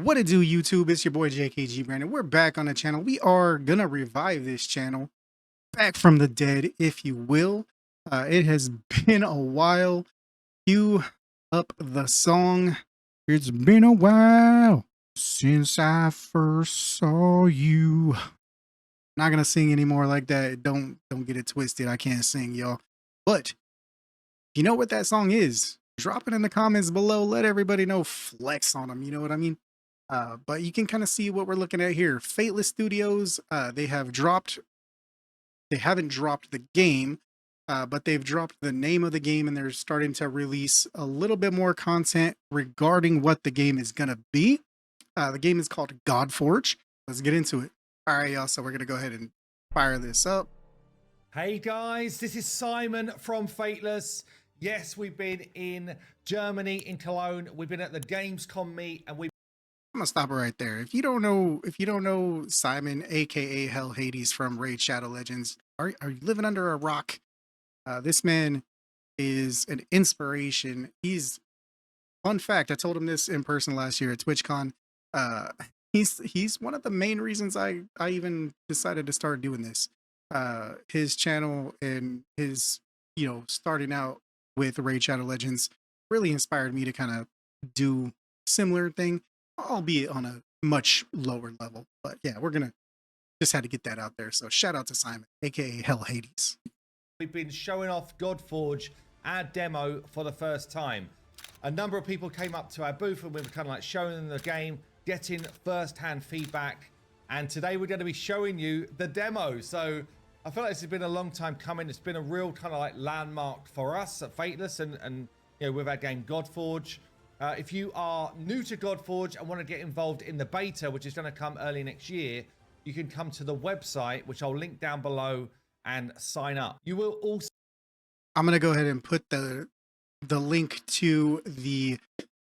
What it do, YouTube? It's your boy JKG Brandon. We're back on the channel. We are gonna revive this channel back from the dead, if you will. It has been a while. Cue up the song. It's been a while since I first saw you. Not gonna sing anymore like that. Don't get it twisted. I can't sing, y'all. But you know what that song is? Drop it in the comments below. Let everybody know. Flex on them. You know what I mean? But you can kind of see what we're looking at here. Fateless Studios, they haven't dropped the game, but they've dropped the name of the game, and they're starting to release a little bit more content regarding what the game is gonna be. The game is called Godforge. Let's get into it. All right, y'all. So we're gonna go ahead and fire this up. Hey guys, this is Simon from Fateless. Yes, we've been in Germany, in Cologne. We've been at the Gamescom meet, and I'm gonna stop it right there. If you don't know Simon, aka Hell Hades from Raid Shadow Legends, are you living under a rock? This man is an inspiration. He's Fun fact. I told him this in person last year at TwitchCon. Uh, he's one of the main reasons I even decided to start doing this. His channel and his starting out with Raid Shadow Legends really inspired me to kind of do similar thing, albeit on a much lower level. But yeah, we're gonna just had to get that out there. So shout out to Simon, aka Hell Hades. we've been showing off Godforge, our demo, for the first time. A number of people came up to our booth and we were kind of like showing them the game, getting first-hand feedback. And today we're going to be showing you the demo. So I feel like this has been a long time coming. It's been a real kind of like landmark for us at Fateless and you know, with our game Godforge. If you are new to Godforge and want to get involved in the beta, which is going to come early next year, you can come to the website, which I'll link down below, and sign up. You will also... I'm gonna go ahead and put the link to the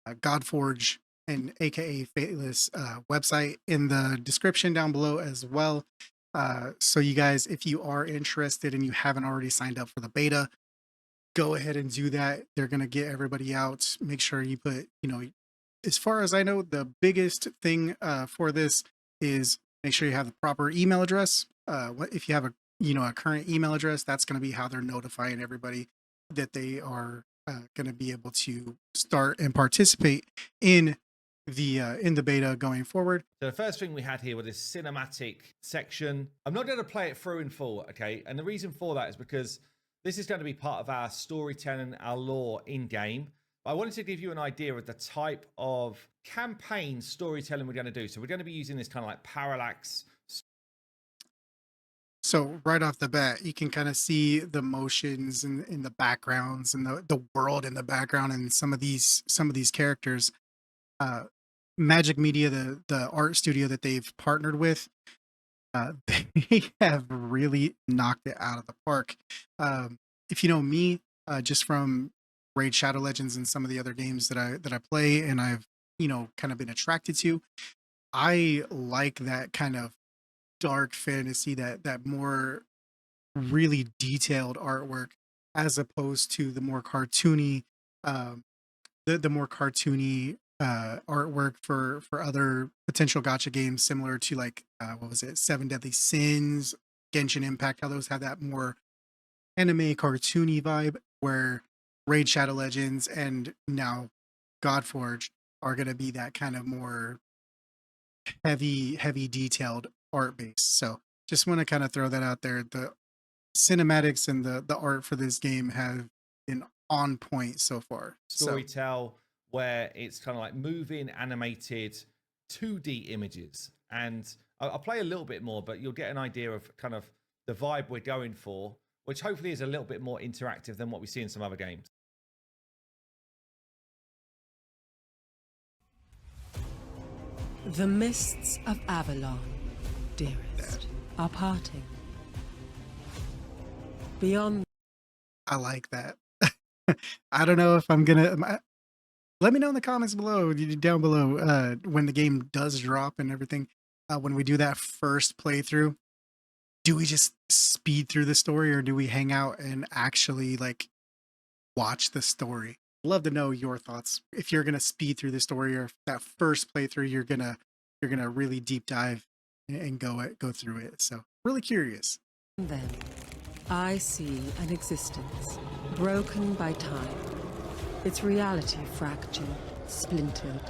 Godforge and aka Fateless website in the description down below as well. So you guys, if you are interested and you haven't already signed up for the beta, go ahead and do that. They're gonna get everybody out. Make sure you put, as far as I know, the biggest thing for this is make sure you have the proper email address. If you have a current email address, that's going to be how they're notifying everybody that they are going to be able to start and participate in the beta going forward. So the first thing we had here was this cinematic section. I'm not going to play it through in full, okay? And the reason for that is because this is going to be part of our storytelling, our lore in-game. I wanted to give you an idea of the type of campaign storytelling we're going to do. So we're going to be using this kind of like parallax. So right off the bat, you can kind of see the motions in the backgrounds and the world in the background and some of these characters. Magic Media, the art studio that they've partnered with, they have really knocked it out of the park. If you know me, just from Raid Shadow Legends and some of the other games that I play and I've kind of been attracted to, I like that kind of dark fantasy, that more really detailed artwork, as opposed to the more cartoony, the more cartoony artwork for other potential gotcha games, similar to like what was it, Seven Deadly Sins, Genshin Impact. How those have that more anime cartoony vibe, where Raid Shadow Legends and now Godforge are going to be that kind of more heavy detailed art base. So just want to kind of throw that out there. The cinematics and the art for this game have been on point so far. Storytell, where it's kind of like moving animated 2D images. And I'll play a little bit more, but you'll get an idea of kind of the vibe we're going for, which hopefully is a little bit more interactive than what we see in some other games. The mists of Avalon, dearest, are parting. Beyond... I like that. I don't know if I'm gonna... Let me know in the comments below, down below, when the game does drop and everything. When we do that first playthrough, do we just speed through the story, or do we hang out and actually like watch the story? love to know your thoughts. If you're gonna speed through the story, or if that first playthrough you're gonna really deep dive and go through it. So really curious. Then, I see an existence broken by time, its reality fractured, splintered.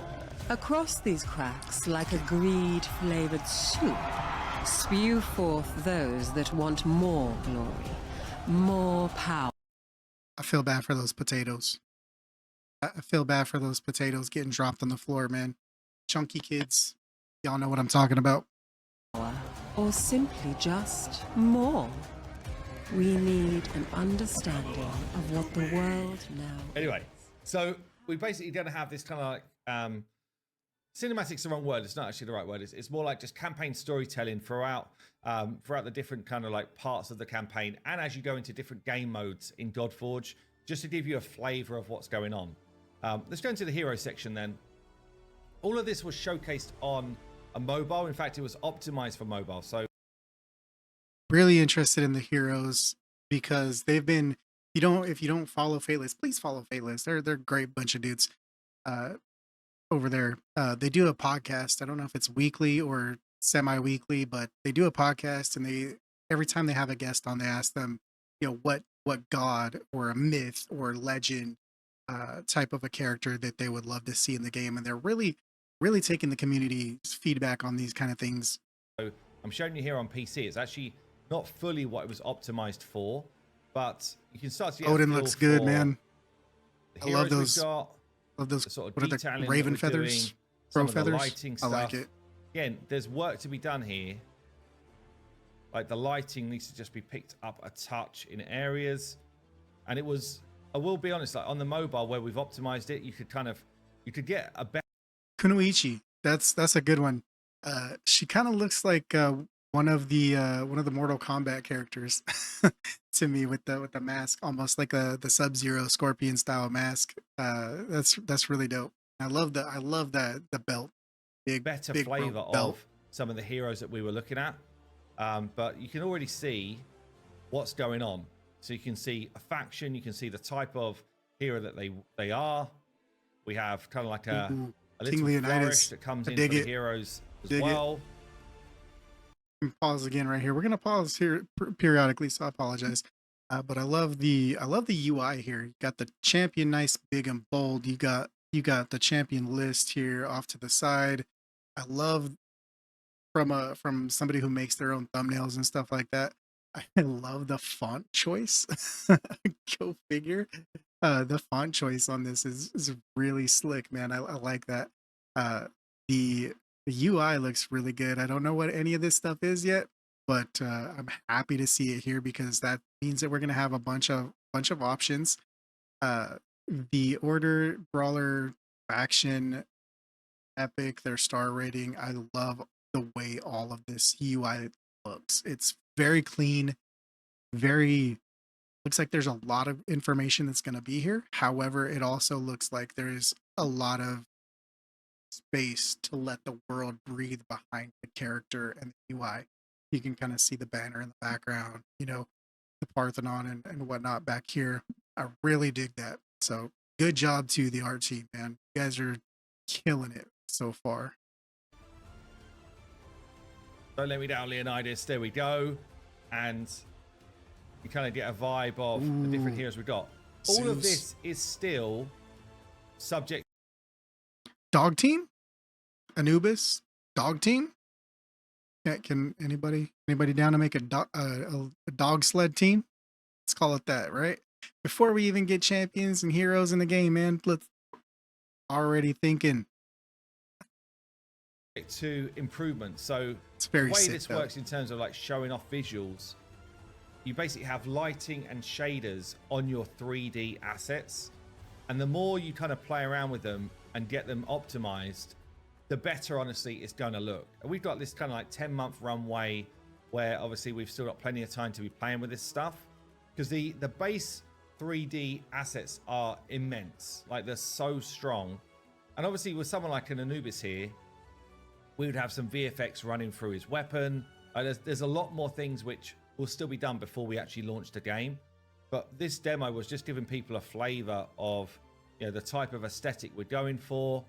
Across these cracks, like a greed-flavored soup, spew forth those that want more glory, more power. I feel bad for those potatoes. I feel bad for those potatoes getting dropped on the floor, man. Chunky kids, y'all know what I'm talking about. Or simply just more. We need an understanding of what the world now. Anyway, so we basically going to have this kind of like cinematic's the wrong word. It's not actually the right word. It's more like just campaign storytelling throughout the different kind of like parts of the campaign, and as you go into different game modes in Godforge, just to give you a flavor of what's going on. Let's go into the hero section then. All of this was showcased on a mobile. In fact, it was optimized for mobile. So Really interested in the heroes because they've been. If you don't follow Fateless, please follow Fateless. They're a great bunch of dudes over there. They do a podcast. I don't know if it's weekly or semi-weekly, but they do a podcast, and they every time they have a guest on, they ask them, what god or a myth or legend type of a character that they would love to see in the game, and they're really taking the community's feedback on these kind of things. I'm showing you here on PC. It's actually not fully what it was optimized for, but you can start to get Odin looks good, man. I love those. Got, Love those. the sort of What are the detailing raven that we're doing, feathers? some Crow of the feathers. lighting I stuff. like it. Again, there's work to be done here. Like the lighting needs to just be picked up a touch in areas, and it was. I will be honest, like on the mobile where we've optimized it, you could get a better. Kunoichi. That's a good one. She kind of looks like one of the Mortal Kombat characters to me with the mask, almost like the Sub-Zero Scorpion style mask. That's really dope. I love that the belt. Better big flavor belt. of some of the heroes that we were looking at, but you can already see what's going on. So you can see a faction, you can see the type of hero that they are. We have kind of like a little King flourish Leonidas. that comes I in dig for the it. heroes as Dig it. well. Pause again right here. We're gonna pause here periodically, so I apologize. But I love the UI here. You got the champion, nice, big and bold. You got the champion list here off to the side. I love from somebody who makes their own thumbnails and stuff like that. I love the font choice. Go figure. The font choice on this is really slick, man. I like that. The UI looks really good. I don't know what any of this stuff is yet, but I'm happy to see it here because that means that we're gonna have a bunch of options. The Order, Brawler, Faction, Epic, their star rating. I love the way all of this UI looks. It's very clean, very looks like there's a lot of information that's going to be here. However, it also looks like there's a lot of space to let the world breathe behind the character and the UI. You can kind of see the banner in the background, the Parthenon and whatnot back here. I really dig that. So good job to the art team, man. You guys are killing it so far. Don't let me down, Leonidas. There we go. And you kind of get a vibe of the different heroes we've got. All of this is still subject. Dog team? Anubis? Dog team? Can anybody down to make a dog sled team? Let's call it that, right? Before we even get champions and heroes in the game, man, let's already thinking To improvement. So it's very the way sick, this though. works in terms of like showing off visuals, you basically have lighting and shaders on your 3D assets, and the more you kind of play around with them and get them optimized, the better honestly it's going to look. And we've got this kind of like 10-month runway where obviously we've still got plenty of time to be playing with this stuff, because the base 3D assets are immense. Like they're so strong. And obviously with someone like an Anubis here, we would have some VFX running through his weapon. There's a lot more things which will still be done before we actually launch the game. But this demo was just giving people a flavor of the type of aesthetic we're going for.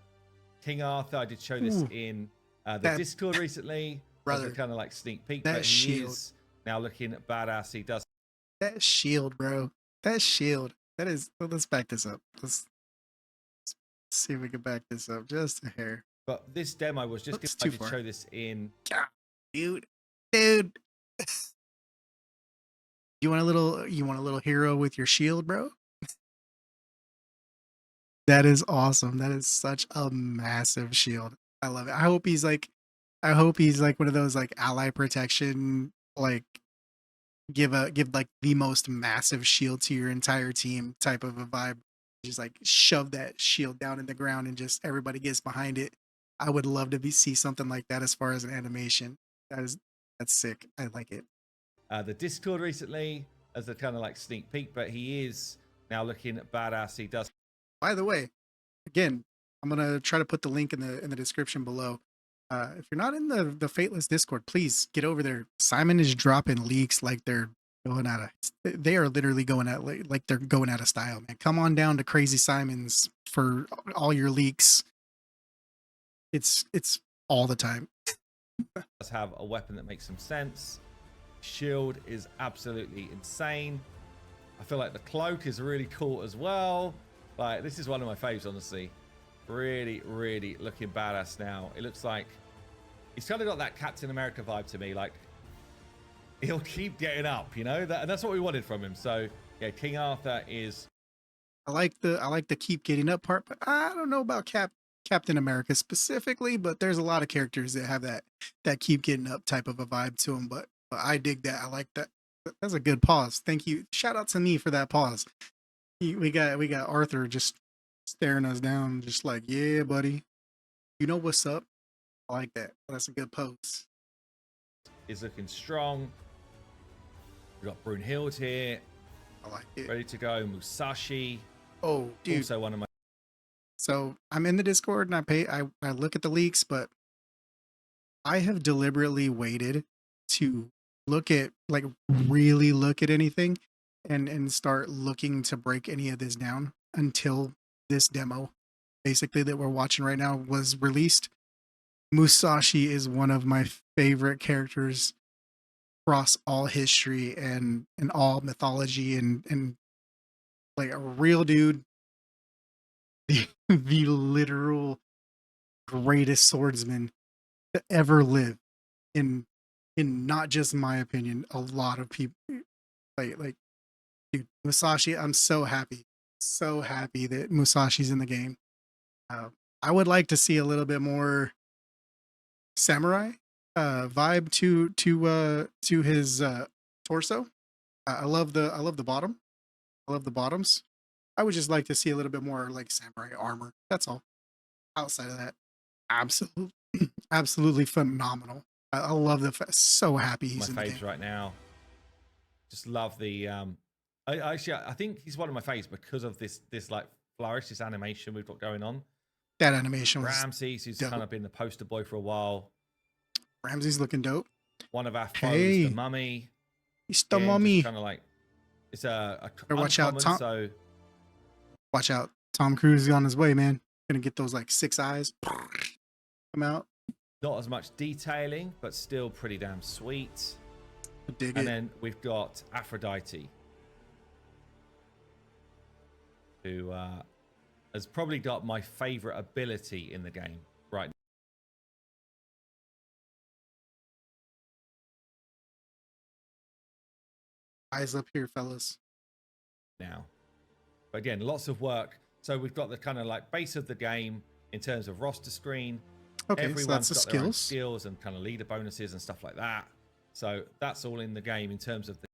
King Arthur, I did show this Ooh, in the that Discord recently as a brother, kind of like sneak peek, that but he shield, is now looking badass. He does, that shield, bro, that shield. That is. Let's back this up. Let's see if we can back this up just a hair. but this demo was just, Oops, I too did far. show this in. God, dude. You want a little hero with your shield, bro? That is awesome. That is such a massive shield. I love it. I hope he's like one of those like ally protection, like give like the most massive shield to your entire team type of a vibe. Just like shove that shield down in the ground and just everybody gets behind it. I would love to see something like that as far as an animation. That's sick. I like it. The Discord recently as a kind of like sneak peek, but he is now looking badass. He does. By the way, again, I'm gonna try to put the link in the description below. If you're not in the Fateless Discord, please get over there. Simon is dropping leaks like they're going out of. They are literally going at like they're going out of style, man. Come on down to Crazy Simon's for all your leaks. It's all the time. Does have a weapon that makes some sense. Shield is absolutely insane. I feel like the cloak is really cool as well. Like, this is one of my faves, honestly. Really, really looking badass now. It looks like he's kind of got that Captain America vibe to me. Like, he'll keep getting up, you know? And that's what we wanted from him. So, yeah, King Arthur is... I like the keep getting up part, but I don't know about Captain America specifically, but there's a lot of characters that have that keep getting up type of a vibe to them. But I dig that. I like that. That's a good pause. Thank you. Shout out to me for that pause. We got Arthur just staring us down, just like, yeah, buddy. You know what's up? I like that. That's a good pose. Is looking strong. We've got Brunhild here. I like it. Ready to go. Musashi. Oh, dude. Also one of my... So I'm in the Discord and I look at the leaks, but I have deliberately waited to really look at anything and start looking to break any of this down until this demo basically that we're watching right now was released. Musashi is one of my favorite characters across all history and all mythology and like a real dude, the literal greatest swordsman to ever live in not just my opinion, a lot of people like dude, Musashi. I'm so happy that Musashi's in the game. I would like to see a little bit more samurai vibe to his torso. I love the bottom. I love the bottoms. I would just like to see a little bit more like samurai armor. That's all. Outside of that, absolutely, absolutely phenomenal. I love so happy he's in the faves game. right now. Just love the I think he's one of my faves because of this like flourish, this animation we've got going on. That animation was Ramses, who's dope. kind of been the poster boy for a while. Ramses looking dope. One of our foes, Hey, the mummy. he's the mummy. Kind of like it's a watch out, Tom. So watch out, Tom Cruise is on his way, man. Gonna get those like 6 eyes come out. Not as much detailing, but still pretty damn sweet. Dig and it. then we've got Aphrodite, who has probably got my favorite ability in the game right now. Eyes up here, fellas. now. But again, lots of work. So we've got the kind of like base of the game in terms of roster screen. Okay, Everyone's so that's the got their own skills. skills and kind of leader bonuses and stuff like that. So that's all in the game in terms of the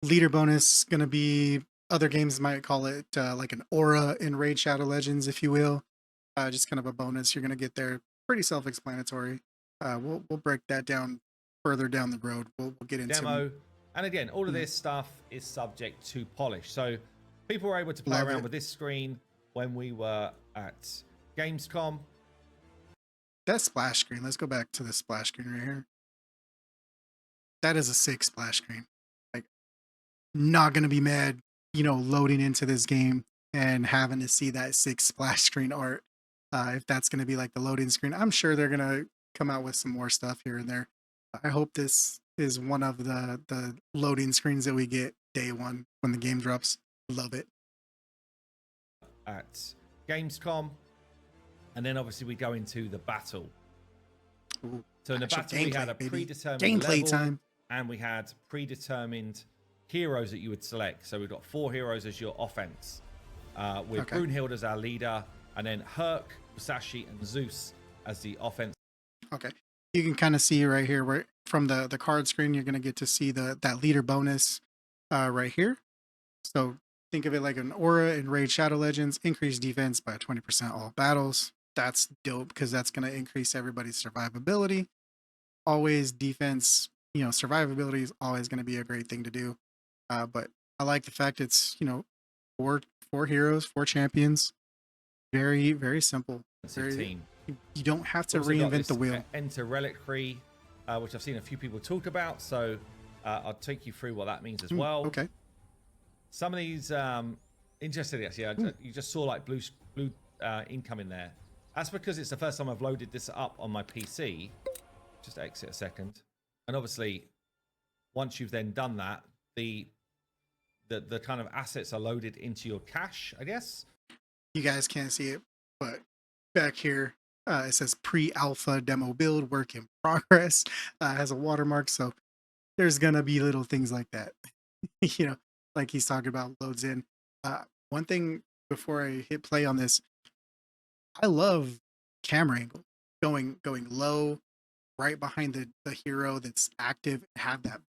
Leader bonus gonna be, other games might call it like an aura in Raid Shadow Legends, if you will. Just kind of a bonus you're gonna get there. Pretty self-explanatory. We'll break that down further down the road. We'll get into demo. And again, all of this stuff is subject to polish. So people were able to play around with this screen when we were at Gamescom. That splash screen. Let's go back to the splash screen right here. That is a sick splash screen. Like, not gonna be mad, loading into this game and having to see that 6 splash screen art. If that's going to be like the loading screen, I'm sure they're going to come out with some more stuff here and there. I hope this is one of the loading screens that we get day one when the game drops. Love it. At Gamescom, and then obviously we go into the battle. Ooh, So in the actual battle, we had a baby. predetermined Gameplay level, time. and we had predetermined heroes that you would select. So we've got 4 heroes as your offense, with Okay. Brunhild as our leader, and then Herc, Musashi, and Zeus as the offense. Okay. You can kind of see right here where from the card screen, you're going to get to see that leader bonus right here. So think of it like an aura in Raid Shadow Legends, increase defense by 20% all battles. That's dope because that's going to increase everybody's survivability. Always defense, survivability is always going to be a great thing to do. But I like the fact it's, four heroes, 4 champions. Very, very simple. Very, Team. you don't have to Also got reinvent this, the wheel. Enter Reliquary, which I've seen a few people talk about. So I'll take you through what that means as well. Okay. Some of these, interesting actually. You just saw like blue income in there. That's because it's the first time I've loaded this up on my PC. Just exit a second, and obviously, once you've then done that, the kind of assets are loaded into your cache, I guess. You guys can't see it, but back here it says pre-alpha demo build work in progress. Has a watermark, so there's gonna be little things like that. Like he's talking about loads in. One thing before I hit play on this, I love camera angle going low, right behind the hero that's active, have that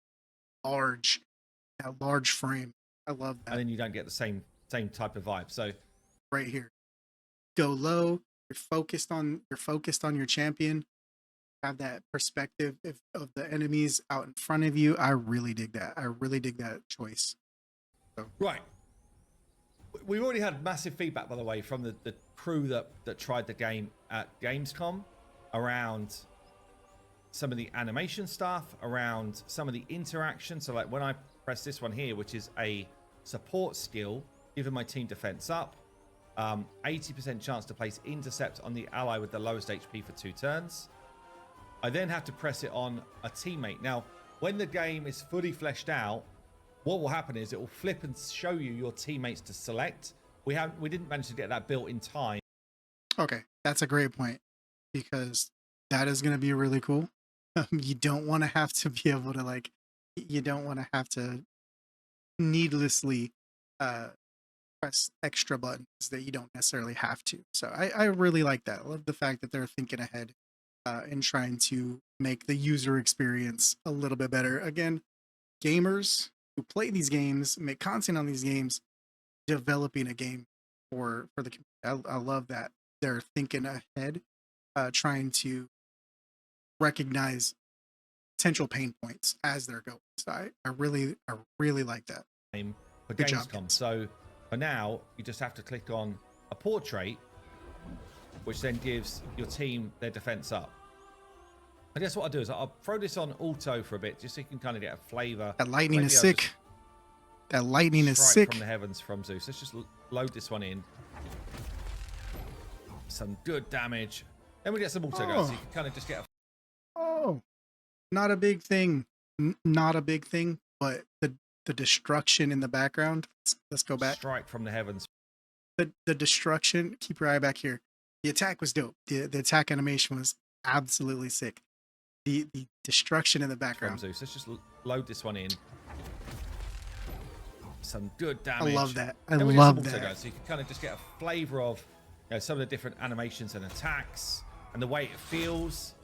large frame. I love that. And then you don't get the same type of vibe. So right here, go low. You're focused on your champion. Have that perspective of the enemies out in front of you. I really dig that. I really dig that choice. So. Right. We've already had massive feedback, by the way, from the crew that tried the game at Gamescom around some of the animation stuff, around some of the interaction. So like when I press this one here, which is a support skill, giving my team defense up, 80% chance to place intercept on the ally with the lowest HP for 2 turns. I then have to press it on a teammate. Now, when the game is fully fleshed out, what will happen is it will flip and show you your teammates to select. We didn't manage to get that built in time. Okay, that's a great point because that is going to be really cool. You don't want to have to be able to you don't want to have to needlessly press extra buttons that you don't necessarily have to. So I really like that. I love the fact that they're thinking ahead and trying to make the user experience a little bit better. Again, gamers who play these games, make content on these games, developing a game for the community. I love that they're thinking ahead, trying to recognize potential pain points as they're going. So I really like that. For Good job, Gamescom. kids. So for now, you just have to click on a portrait, which then gives your team their defense up. I guess what I'll do is I'll throw this on auto for a bit, just so you can kind of get a flavor. That lightning Maybe is I'll sick. just That lightning is strike sick. from the heavens from Zeus. Let's just load this one in. Some good damage. Then we get some auto guys, so you can kind of just get a Oh, not a big thing. Not a big thing, but the destruction in the background. Let's go back. strike from the heavens The destruction. Keep your eye back here. The attack was dope. The attack animation was absolutely sick. The destruction in the from background. Zeus. Let's just load this one in. Some good I damage. love that. I Then we get love some auto that. guys, so you can kind of just get a flavor of some of the different animations and attacks and the way it feels.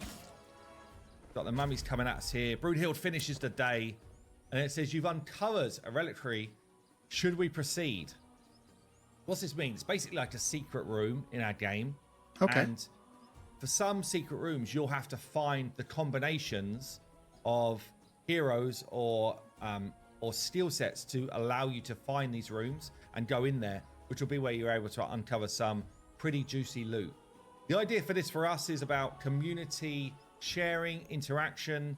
Got the mummies coming at us here. Brunhild finishes the day, and it says you've uncovered a reliquary. Should we proceed? What's this mean? It's basically like a secret room in our game. Okay. And for some secret rooms, you'll have to find the combinations of heroes or skill sets to allow you to find these rooms and go in there, which will be where you're able to uncover some pretty juicy loot. The idea for this for us is about community sharing, interaction.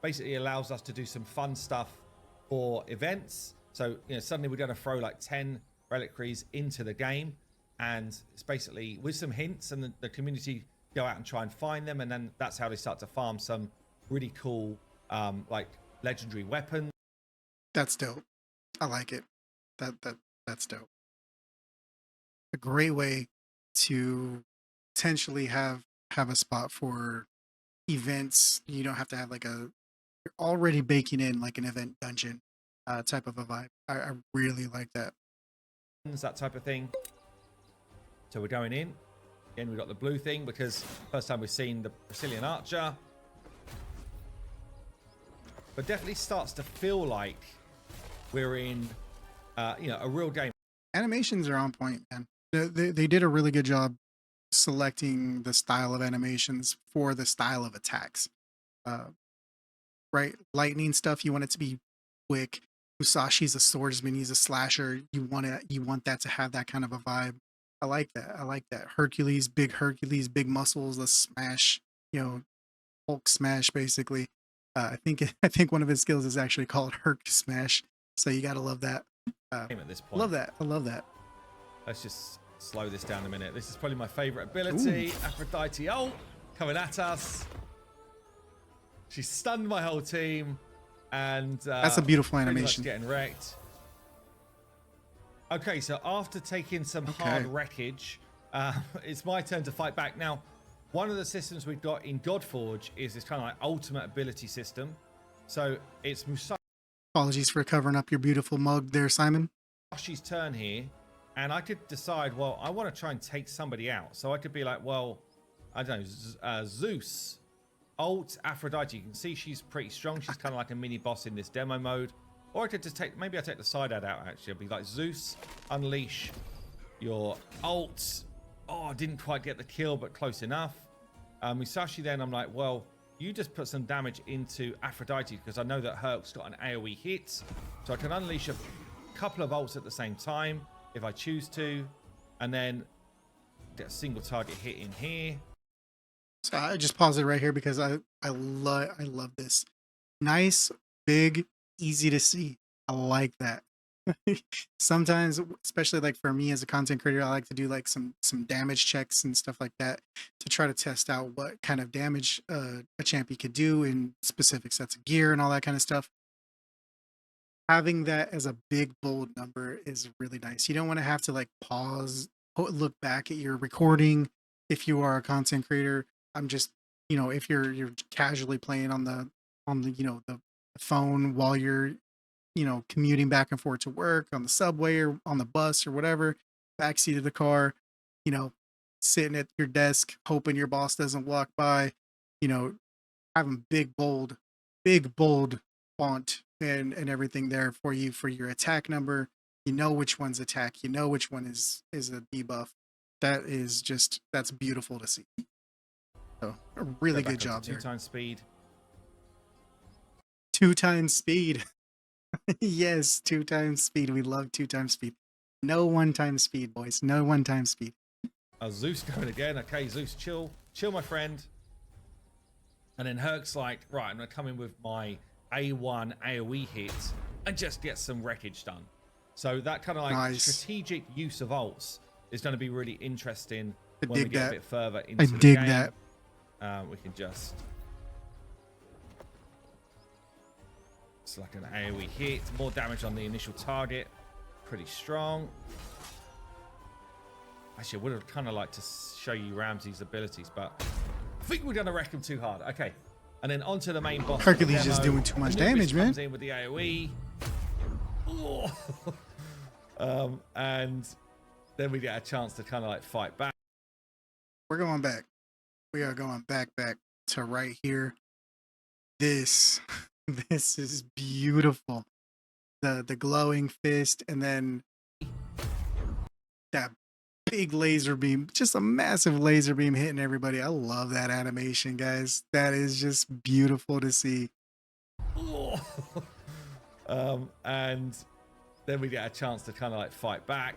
Basically allows us to do some fun stuff for events. So suddenly we're going to throw like 10 reliquaries into the game, and it's basically with some hints, and the community go out and try and find them, and then that's how they start to farm some really cool like legendary weapons. That's dope. I like it. That's dope. A great way to potentially have a spot for events. You don't have to have like you're already baking in like an event dungeon type of a vibe. I really like that. That type of thing. So we're going in. Again, we got the blue thing because first time we've seen the Brazilian archer. But definitely starts to feel like we're in, you know, a real game. Animations are on point, man. They did a really good job selecting the style of animations for the style of attacks. Right, lightning stuff. You want it to be quick. Musashi's a swordsman. He's a slasher. You want that to have that kind of a vibe. I like that. I like that. Hercules, big muscles. Let's smash. You know, Hulk smash basically. I think one of his skills is actually called Herc smash. So you gotta love that. At this point. Love that. I love that. Let's just slow this down a minute. This is probably my favorite ability. Ooh. Aphrodite ult coming at us. She stunned my whole team, and that's a beautiful animation. Getting wrecked. Okay, so after taking some hard wreckage, it's my turn to fight back. Now, one of the systems we've got in Godforge is this kind of like ultimate ability system. So it's Musashi's Apologies for covering up your beautiful mug there, Simon. turn here, and I could decide, well, I want to try and take somebody out. So I could be like, well, I don't know, Zeus, ult Aphrodite. You can see she's pretty strong. She's kind of like a mini boss in this demo mode. Or I could just take, maybe I take the side ad out actually. I'd be like, Zeus, unleash your ult. Oh, I didn't quite get the kill, but close enough. Musashi then, I'm like, well, you just put some damage into Aphrodite because I know that Herc's got an AoE hit. So I can unleash a couple of ults at the same time if I choose to. And then get a single target hit in here. So I just pause it right here because I love this. Nice, big, easy to see. I like that. Sometimes, especially like for me as a content creator, I like to do like some damage checks and stuff like that to try to test out what kind of damage a champion could do in specific sets of gear and all that kind of stuff. Having that as a big bold number is really nice. You don't want to have to like pause, look back at your recording if you are a content creator. I'm just, you know, if you're casually playing on the you know, the phone while you're, you know, commuting back and forth to work, on the subway or on the bus or whatever, backseat of the car, you know, sitting at your desk hoping your boss doesn't walk by, you know, having big bold font and everything there for you for your attack number. You know which one's attack, you know which one is a debuff. That's beautiful to see. So a really good job there. 2x speed. 2x speed. Yes, 2x speed. We love 2x speed. No 1x speed, boys. No 1x speed. Zeus going again. Okay, Zeus, chill, my friend. And then Herc's like, right, I'm gonna come in with my A1 AoE hit and just get some wreckage done. So that kind of like strategic use of ults is going to be really interesting when we get a bit further into the game. I dig that. We can just. It's like an AoE hit, more damage on the initial target, pretty strong. Actually, I would have kind of liked to show you Ramsey's abilities, but I think we're going to wreck him too hard. Okay, and then onto the main boss. Hercules just doing too much damage, man. Comes in with the AoE. And then we get a chance to kind of like fight back. We're going back. We are going back to right here. This is beautiful. The glowing fist, and then that big laser beam, just a massive laser beam hitting everybody. I love that animation, guys. That is just beautiful to see. And then we get a chance to kind of like fight back.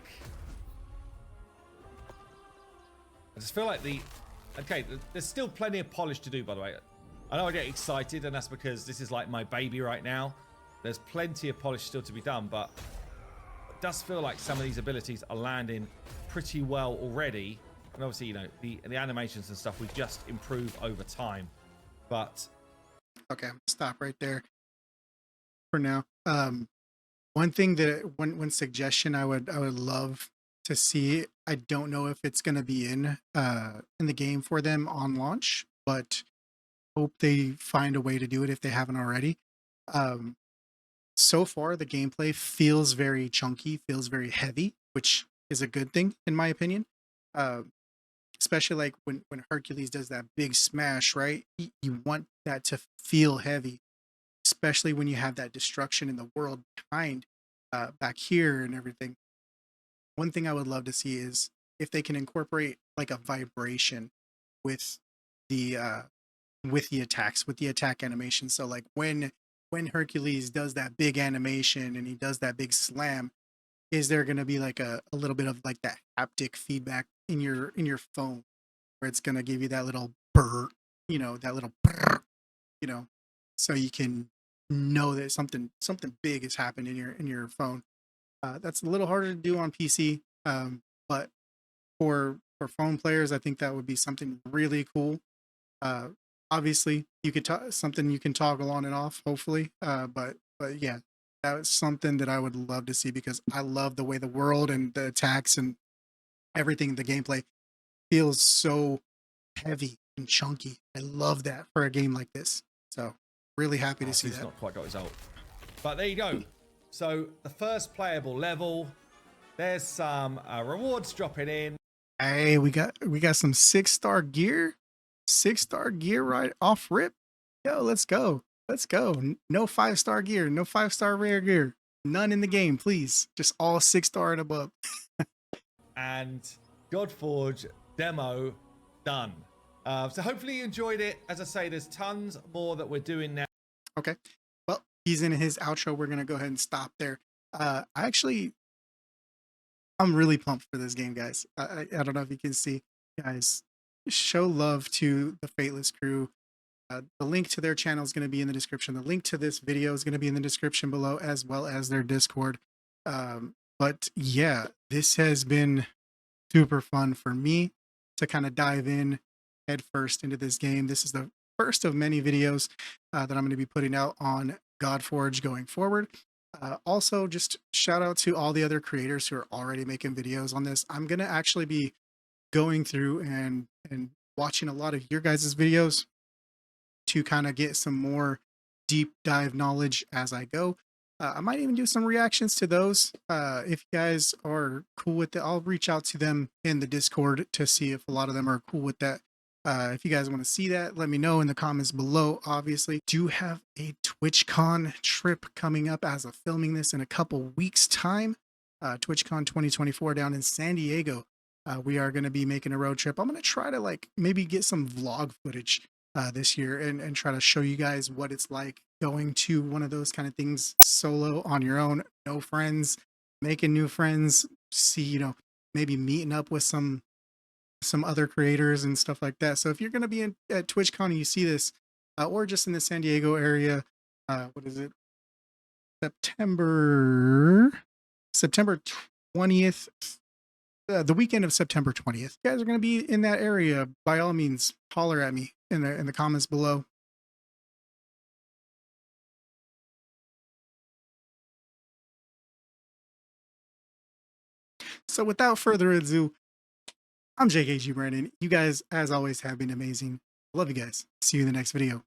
I just feel like there's still plenty of polish to do, by the way. I know I get excited, and that's because this is like my baby right now. There's plenty of polish still to be done, but does feel like some of these abilities are landing pretty well already. And obviously, you know, the animations and stuff we just improve over time. But Okay, I'm gonna stop right there for now. One thing that one suggestion I would love to see. I don't know if it's gonna be in the game for them on launch, but hope they find a way to do it if they haven't already. Um, so far, the gameplay feels very chunky, feels very heavy, which is a good thing in my opinion. Um, Especially like when Hercules does that big smash, right? You want that to feel heavy, especially when you have that destruction in the world behind back here and everything. One thing I would love to see is if they can incorporate like a vibration with the attacks, with the attack animation. So like when Hercules does that big animation and he does that big slam, is there going to be like a little bit of like that haptic feedback in your phone where it's going to give you that little burr, that little burr, you know, so you can know that something big has happened in your phone. That's a little harder to do on PC, but for phone players, I think that would be something really cool. Uh, Obviously, you could something you can toggle on and off, hopefully. But yeah, that was something that I would love to see because I love the way the world and the attacks and everything, the gameplay feels so heavy and chunky. I love that for a game like this. So really happy to see Zeus that. not quite got his ult. But there you go. So the first playable level. There's some rewards dropping in. Hey, we got some 6-star gear. 6-star gear right off rip. Yo, let's go. Let's go. No 5-star gear, no 5-star rare gear. None in the game, please. Just all 6-star and above. And Godforge demo done. So hopefully you enjoyed it. As I say, there's tons more that we're doing now. Okay. Well, he's in his outro. We're gonna go ahead and stop there. I'm really pumped for this game, guys. I don't know if you can see, guys. Show love to the Fateless crew. The link to their channel is going to be in the description. The link to this video is going to be in the description below, as well as their Discord. But yeah, this has been super fun for me to kind of dive in head first into this game. This is the first of many videos that I'm going to be putting out on Godforge going forward. Also, just shout out to all the other creators who are already making videos on this. I'm going to actually be going through and watching a lot of your guys' videos to kind of get some more deep dive knowledge as I go. I might even do some reactions to those. If you guys are cool with it, I'll reach out to them in the Discord to see if a lot of them are cool with that. If you guys want to see that, let me know in the comments below. Obviously, do have a TwitchCon trip coming up as of filming this in a couple weeks' time. TwitchCon 2024 down in San Diego. We are going to be making a road trip. I'm going to try to like maybe get some vlog footage this year and try to show you guys what it's like going to one of those kind of things solo on your own, no friends, making new friends, see, maybe meeting up with some other creators and stuff like that. So if you're going to be at TwitchCon and you see this, or just in the San Diego area, what is it? September 20th, the weekend of September 20th. You guys are going to be in that area. By all means, holler at me in the comments below. So without further ado, I'm JKG Brandon. You guys, as always, have been amazing. Love you guys. See you in the next video.